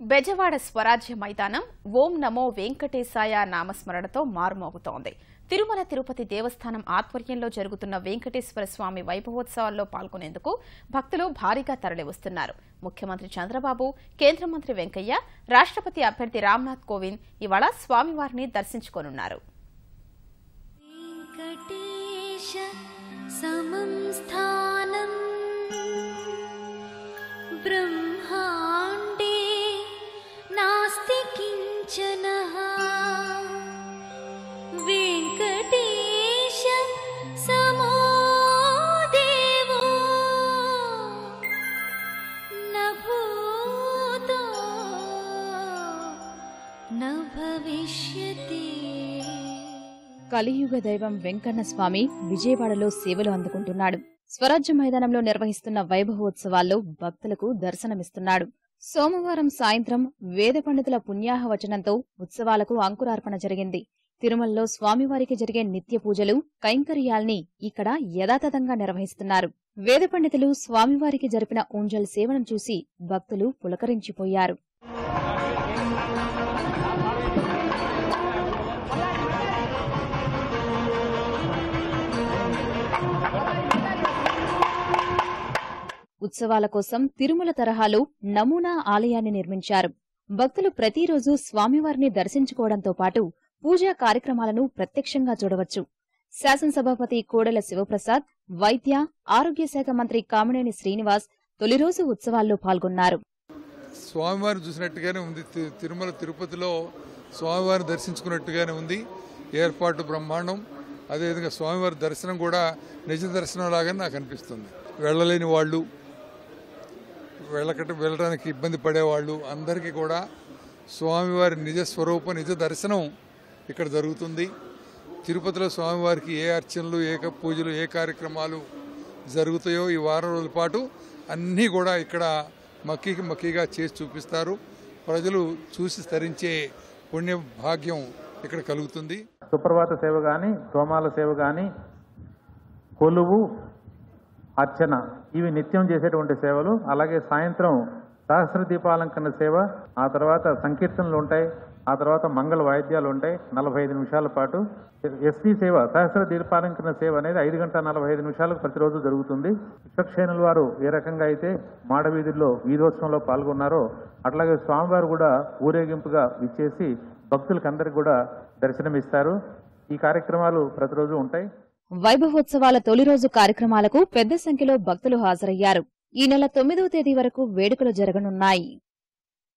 బెజవాడ స్వరాజ్య మైదానం ఓం నమో వెంకటేశాయ నామస్మరణతో మారుమోగుతోంది. తిరుమల తిరుపతి దేవస్థానం ఆధ్వర్యంలో జరుగుతున్న వెంకటేశ్వర స్వామి వైభవోత్సవాల్లో పాల్గొనేందుకు భక్తులు భారీగా తరలివస్తున్నారు. ముఖ్యమంత్రి చంద్రబాబు, కేంద్ర మంత్రి వెంకయ్య, రాష్ట్రపతి అభ్యర్థి రామ్నాథ్ కోవింద్ ఇవాళ స్వామివారిని దర్శించుకోనున్నారు. వెంకటేశ సమో దేవో న భూతో న భవిష్యతి. కలియుగ దైవం వెంకన్న స్వామి విజయవాడలో సేవలు అందుకుంటున్నాడు. స్వరాజ్య మైదానంలో నిర్వహిస్తున్న వైభవోత్సవాల్లో భక్తులకు దర్శనమిస్తున్నాడు. సోమవారం సాయంత్రం వేద పండితుల పుణ్యాహవచనంతో ఉత్సవాలకు అంకురార్పణ జరిగింది. తిరుమలలో స్వామివారికి జరిగే నిత్య పూజలు, కైంకర్యాల్ని ఇక్కడ యథాతథంగా నిర్వహిస్తున్నారు. వేద పండితులు స్వామివారికి జరిపిన ఊంజల్ సేవను చూసి భక్తులు పులకరించిపోయారు. ఉత్సవాల కోసం తిరుమల తరహాలో నమూనా ఆలయాన్ని నిర్మించారు. భక్తులు ప్రతిరోజు స్వామివారిని దర్శించుకోవడంతో పాటు పూజా కార్యక్రమాలను ప్రత్యక్షంగా చూడవచ్చు. శాసనసభాపతి కోడెల శివప్రసాద్, వైద్య, ఆరోగ్య శాఖ మంత్రి కామినేని శ్రీనివాస్ తొలి రోజు ఉత్సవాల్లో పాల్గొన్నారు. స్వామివారిని చూసినట్టుగానే ఉంది. తిరుమల తిరుపతిలో స్వామివారిని దర్శించుకున్నట్టుగానే ఉంది. ఏర్పాటు బ్రహ్మాండం. అదేవిధంగా స్వామివారి దర్శనం కూడా నిజ దర్శనం లాగానే నాకు అనిపిస్తుంది. వెళ్ళలేని వాళ్ళు, వెళ్ళడానికి ఇబ్బంది పడేవాళ్ళు అందరికీ కూడా స్వామివారి నిజ స్వరూపం, నిజ దర్శనం ఇక్కడ జరుగుతుంది. తిరుపతిలో స్వామివారికి ఏ అర్చనలు, ఏ పూజలు, ఏ కార్యక్రమాలు జరుగుతాయో ఈ వారం రోజుల పాటు అన్నీ కూడా ఇక్కడ మక్కీగా చేసి చూపిస్తారు. ప్రజలు చూసి తరించే పుణ్య భాగ్యం ఇక్కడ కలుగుతుంది. సుప్రభాత సేవ కానీ, సోమాల సేవ కానీ, కొలువు, అర్చన ఇవి నిత్యం చేసేటువంటి సేవలు. అలాగే సాయంత్రం సహస్ర దీపాలంకరణ సేవ, ఆ తర్వాత సంకీర్తనలు ఉంటాయి, ఆ తర్వాత మంగళ వాయిద్యాలు ఉంటాయి 45 నిమిషాల పాటు. ఎస్సీ సేవ, సహస్ర దీపాలంకరణ సేవ అనేది 5 గంటల 45 నిమిషాలకు ప్రతిరోజు జరుగుతుంది. విశ్వక్షేణుల వారు ఏ రకంగా అయితే మాడవీధుల్లో వీధోత్సవంలో పాల్గొన్నారో అట్లాగే స్వామివారు కూడా ఊరేగింపుగా ఇచ్చేసి భక్తులకు అందరికీ కూడా దర్శనమిస్తారు. ఈ కార్యక్రమాలు ప్రతిరోజు ఉంటాయి. వైభవోత్సవాల తొలి రోజు కార్యక్రమాలకు పెద్ద సంఖ్యలో భక్తులు హాజరయ్యారు. ఈ నెల 9వ తేదీ వరకు వేడుకలు జరగనున్నాయి.